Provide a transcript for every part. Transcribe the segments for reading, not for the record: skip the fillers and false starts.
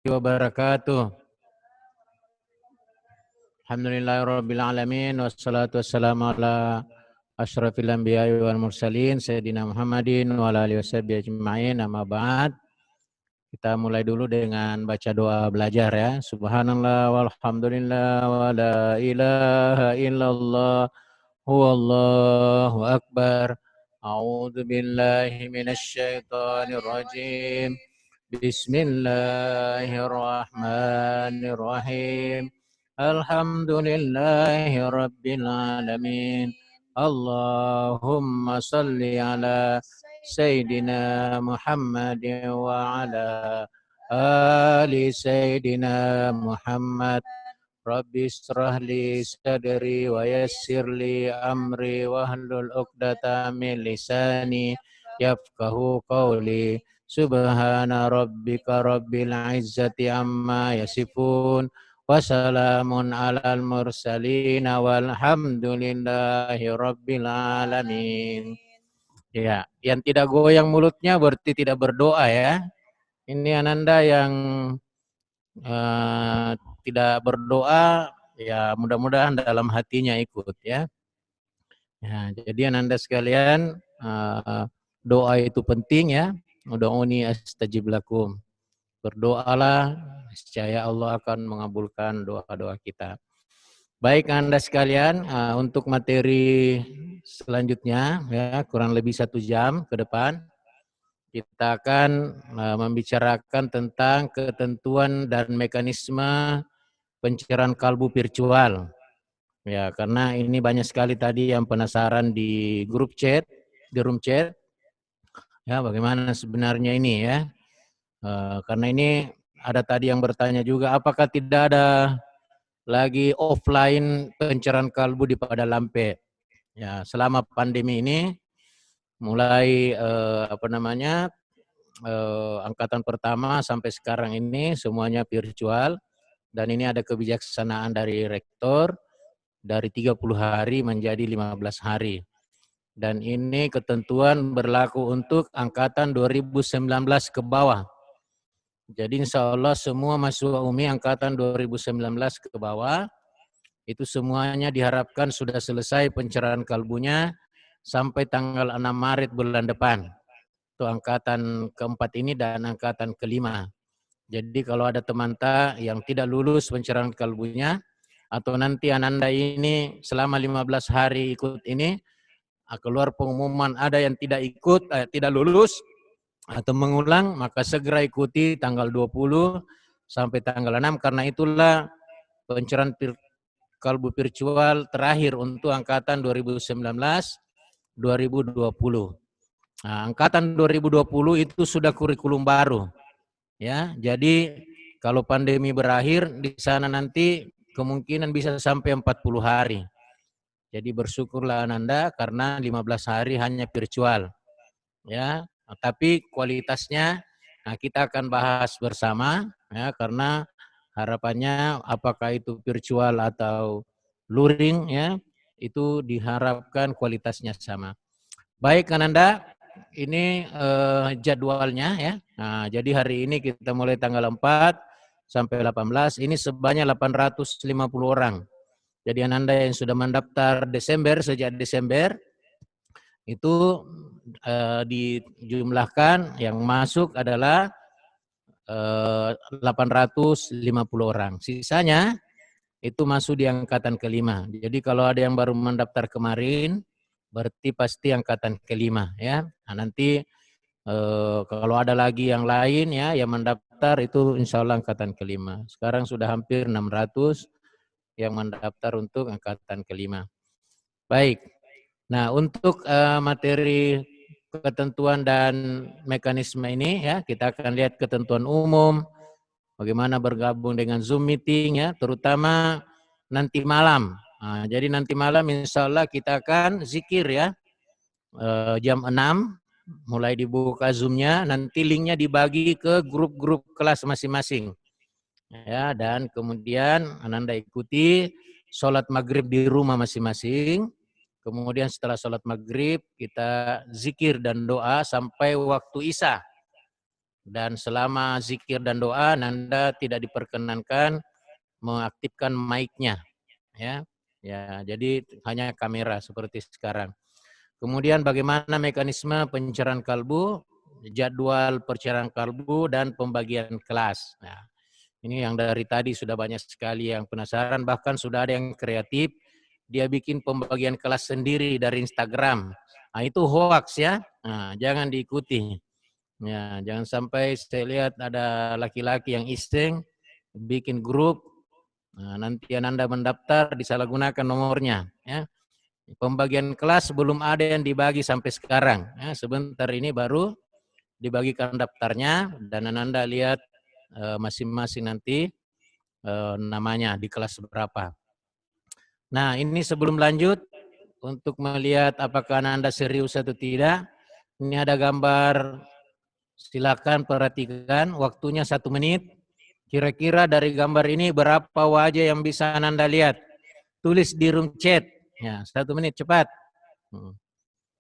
wabarakatuh. Alhamdulillahirabbil alamin wassalatu wassalamu ala asyrafil anbiya'i wal mursalin sayyidina Muhammadin wa ala alihi washabihi ajma'in. Amma ba'd. Kita mulai dulu dengan baca doa belajar ya. Subhanallah walhamdulillah wa la ilaha illallah huwallahu akbar. A'udzu billahi minasy syaithanir rajim. Bismillahirrahmanirrahim. Alhamdulillahi rabbil alamin. Allahumma salli ala Sayyidina Muhammad wa ala ali Sayyidina Muhammad. Rabbi israh li sadri wa yassir li amri wahlul 'uqdatam min lisani yafqahu qawli. Subhana rabbika rabbil izzati amma yasifun wa salamun alal mursalin walhamdulillahi rabbil alamin. Ya, yang tidak goyang mulutnya berarti tidak berdoa ya. Ini Ananda yang tidak berdoa, ya mudah-mudahan dalam hatinya ikut ya. Ya, jadi Ananda sekalian, doa itu penting ya. Ud'uni astajib lakum. Berdoalah, niscaya Allah akan mengabulkan doa-doa kita. Baik Anda sekalian, untuk materi selanjutnya ya kurang lebih 1 jam ke depan kita akan membicarakan tentang ketentuan dan mekanisme pencerahan kalbu virtual. Ya, karena ini banyak sekali tadi yang penasaran di grup chat, di room chat. Ya, bagaimana sebenarnya ini ya? Karena ini ada tadi yang bertanya juga, apakah tidak ada lagi offline pencerahan kalbu di Padalampe? Ya, selama pandemi ini mulai angkatan pertama sampai sekarang ini semuanya virtual, dan ini ada kebijaksanaan dari rektor dari 30 hari menjadi 15 hari. Dan ini ketentuan berlaku untuk angkatan 2019 ke bawah. Jadi insya Allah semua mahasiswa UMI angkatan 2019 ke bawah itu semuanya diharapkan sudah selesai pencerahan kalbunya sampai tanggal 6 Maret bulan depan. Itu angkatan keempat ini dan angkatan kelima. Jadi kalau ada teman yang tidak lulus pencerahan kalbunya, atau nanti Ananda ini selama 15 hari ikut ini, keluar pengumuman ada yang tidak ikut, tidak lulus atau mengulang, maka segera ikuti tanggal 20 sampai tanggal 6, karena itulah pencerahan kalbu virtual terakhir untuk angkatan 2019-2020. Nah, angkatan 2020 itu sudah kurikulum baru. Ya, jadi kalau pandemi berakhir di sana nanti kemungkinan bisa sampai 40 hari. Jadi bersyukurlah Ananda karena 15 hari hanya virtual. Ya, tapi kualitasnya kita akan bahas bersama ya, karena harapannya apakah itu virtual atau luring ya, itu diharapkan kualitasnya sama. Baik Ananda, ini jadwalnya ya. Nah, jadi hari ini kita mulai tanggal 4 sampai 18, ini sebanyak 850 orang. Jadi Ananda yang sudah mendaftar sejak Desember, itu dijumlahkan yang masuk adalah 850 orang. Sisanya itu masuk di angkatan kelima. Jadi kalau ada yang baru mendaftar kemarin, berarti pasti angkatan kelima ya. Nah, nanti kalau ada lagi yang lain ya yang mendaftar itu insya Allah angkatan kelima. Sekarang sudah hampir 600 yang mendaftar untuk angkatan kelima. Baik. Nah, untuk materi ketentuan dan mekanisme ini ya, kita akan lihat ketentuan umum, bagaimana bergabung dengan Zoom meeting ya, terutama nanti malam. Nah, jadi nanti malam insya Allah kita akan zikir ya, jam 6 mulai dibuka Zoom-nya, nanti linknya dibagi ke grup-grup kelas masing-masing. Ya, dan kemudian Ananda ikuti sholat maghrib di rumah masing-masing. Kemudian setelah sholat maghrib kita zikir dan doa sampai waktu isya. Dan selama zikir dan doa, Ananda tidak diperkenankan mengaktifkan mic-nya, ya. Ya, jadi hanya kamera seperti sekarang. Kemudian bagaimana mekanisme pencerahan kalbu, jadwal pencerahan kalbu, dan pembagian kelas. Nah, ini yang dari tadi sudah banyak sekali yang penasaran, bahkan sudah ada yang kreatif, dia bikin pembagian kelas sendiri dari Instagram. Nah, itu hoax ya, nah, jangan diikuti. Ya, jangan sampai saya lihat ada laki-laki yang iseng bikin grup, nah, nanti Anda mendaftar disalahgunakan nomornya. Ya. Pembagian kelas belum ada yang dibagi sampai sekarang. Ya, sebentar ini baru dibagikan daftarnya dan Anda lihat masing-masing nanti namanya di kelas berapa. Nah, ini sebelum lanjut untuk melihat apakah Anda serius atau tidak. Ini ada gambar, silakan perhatikan, waktunya 1 menit. Kira-kira dari gambar ini berapa wajah yang bisa Anda lihat? Tulis di room chat. Ya, 1 menit cepat.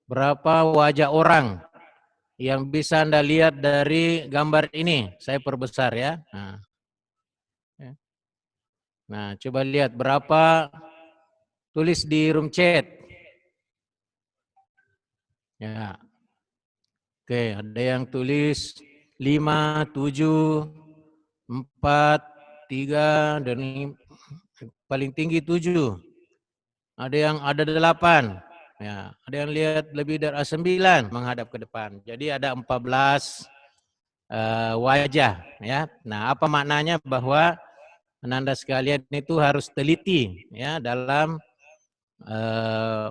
Berapa wajah orang yang bisa Anda lihat dari gambar ini? Saya perbesar ya. Nah, coba lihat berapa, tulis di room chat. Ya. Oke, ada yang tulis 5, 7, 4, 3, dan ini paling tinggi 7. Ada yang ada 8. Ya, ada yang lihat lebih dari 9 menghadap ke depan. Jadi ada 14 wajah ya. Nah, apa maknanya bahwa Anda sekalian itu harus teliti ya dalam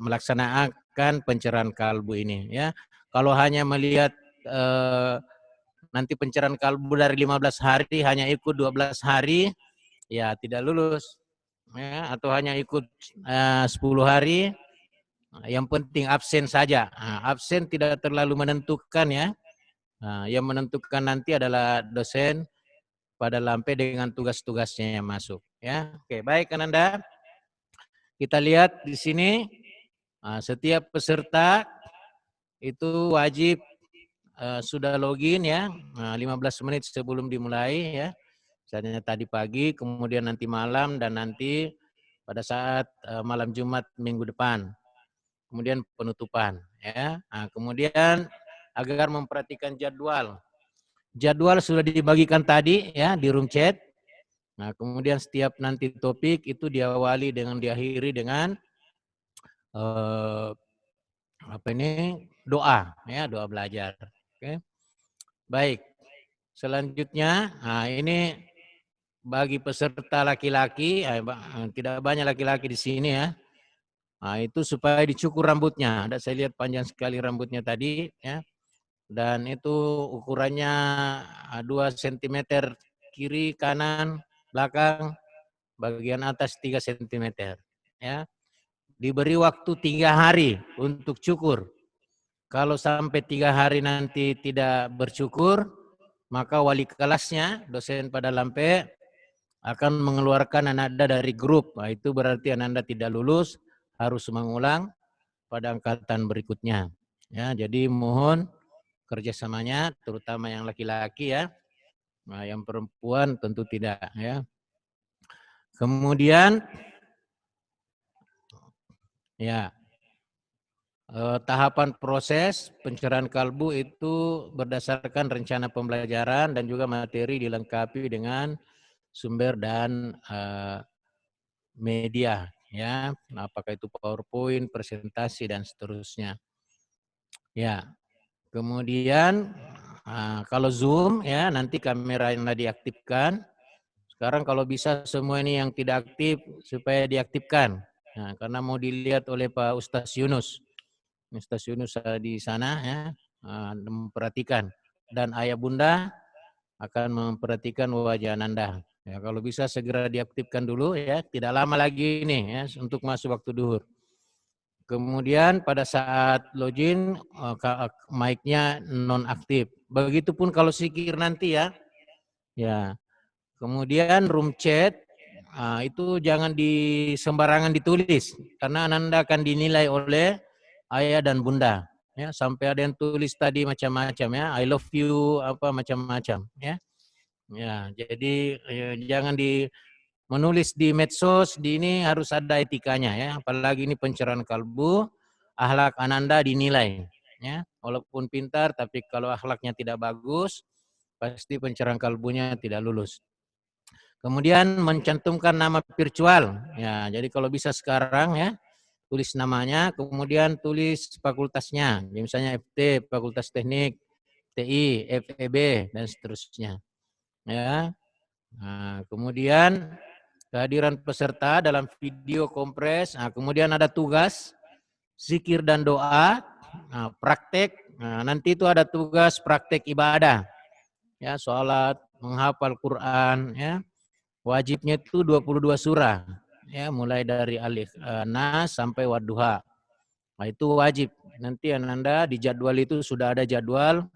melaksanakan pencerahan kalbu ini ya. Kalau hanya melihat nanti pencerahan kalbu dari 15 hari hanya ikut 12 hari ya tidak lulus ya, atau hanya ikut 10 hari yang penting absen saja. Nah, absen tidak terlalu menentukan ya. Nah, yang menentukan nanti adalah dosen pada lampe dengan tugas-tugasnya yang masuk ya. Oke, baik Ananda. Kita lihat di sini setiap peserta itu wajib sudah login ya 15 menit sebelum dimulai ya. Misalnya tadi pagi, kemudian nanti malam, dan nanti pada saat malam Jumat minggu depan. Kemudian penutupan ya. Nah, kemudian agar memperhatikan jadwal. Jadwal sudah dibagikan tadi ya di room chat. Nah, kemudian setiap nanti topik itu diawali dengan diakhiri dengan apa ini doa ya, doa belajar. Oke. Baik. Selanjutnya, nah ini bagi peserta laki-laki, tidak banyak laki-laki di sini ya. Nah, itu supaya dicukur rambutnya. Ada saya lihat panjang sekali rambutnya tadi ya. Dan itu ukurannya 2 cm kiri, kanan, belakang, bagian atas 3 cm ya. Diberi waktu 3 hari untuk cukur. Kalau sampai 3 hari nanti tidak bercukur, maka wali kelasnya, dosen pada lampe, akan mengeluarkan Ananda dari grup. Nah, itu berarti Ananda tidak lulus, harus mengulang pada angkatan berikutnya. Ya, jadi mohon kerjasamanya, terutama yang laki-laki ya. Nah, yang perempuan tentu tidak ya. Kemudian ya, tahapan proses pencerahan kalbu itu berdasarkan rencana pembelajaran dan juga materi dilengkapi dengan sumber dan media ya, apakah itu PowerPoint, presentasi dan seterusnya. Ya. Kemudian kalau Zoom ya nanti kamera yang diaktifkan. Sekarang kalau bisa semua ini yang tidak aktif supaya diaktifkan. Nah, karena mau dilihat oleh Pak Ustaz Yunus. Ustaz Yunus di sana ya memperhatikan, dan ayah bunda akan memperhatikan wajah Ananda. Ya, kalau bisa segera diaktifkan dulu ya, tidak lama lagi ini ya untuk masuk waktu duhur. Kemudian pada saat login mic-nya non-aktif. Begitupun kalau zikir nanti ya. Ya. Kemudian room chat itu jangan sembarangan ditulis karena Ananda akan dinilai oleh ayah dan bunda. ya, sampai ada yang tulis tadi macam-macam ya, I love you apa macam-macam ya. Ya, jadi jangan menulis di medsos di ini harus ada etikanya ya, apalagi ini pencerahan kalbu, akhlak Ananda dinilai ya. Walaupun pintar tapi kalau akhlaknya tidak bagus pasti pencerahan kalbunya tidak lulus. Kemudian mencantumkan nama virtual ya, jadi kalau bisa sekarang ya tulis namanya, kemudian tulis fakultasnya, misalnya FT, Fakultas Teknik, TI, FEB, dan seterusnya. Ya. Nah, kemudian kehadiran peserta dalam video kompres, nah, kemudian ada tugas, zikir dan doa, nah, praktek, nah, nanti itu ada tugas praktek ibadah, ya, sholat, menghafal Quran, ya, wajibnya itu 22 surah, ya, mulai dari Nas sampai Wadduha. Nah, itu wajib. Nanti Anda di jadwal itu sudah ada jadwal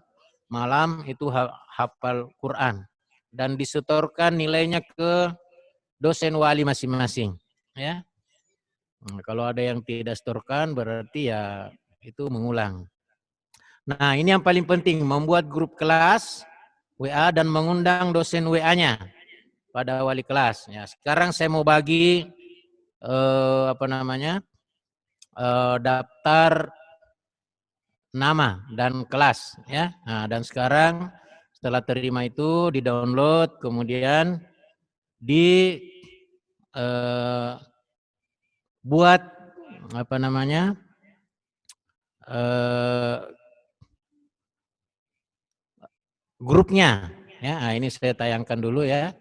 malam itu hafal Quran dan disetorkan nilainya ke dosen wali masing-masing. Ya, nah, kalau ada yang tidak setorkan berarti ya itu mengulang. Nah, ini yang paling penting, membuat grup kelas WA dan mengundang dosen WA-nya pada wali kelas. Ya, sekarang saya mau bagi daftar nama dan kelas ya. Nah, dan sekarang setelah terima itu di-download kemudian buat grupnya ya. Nah, ini saya tayangkan dulu ya.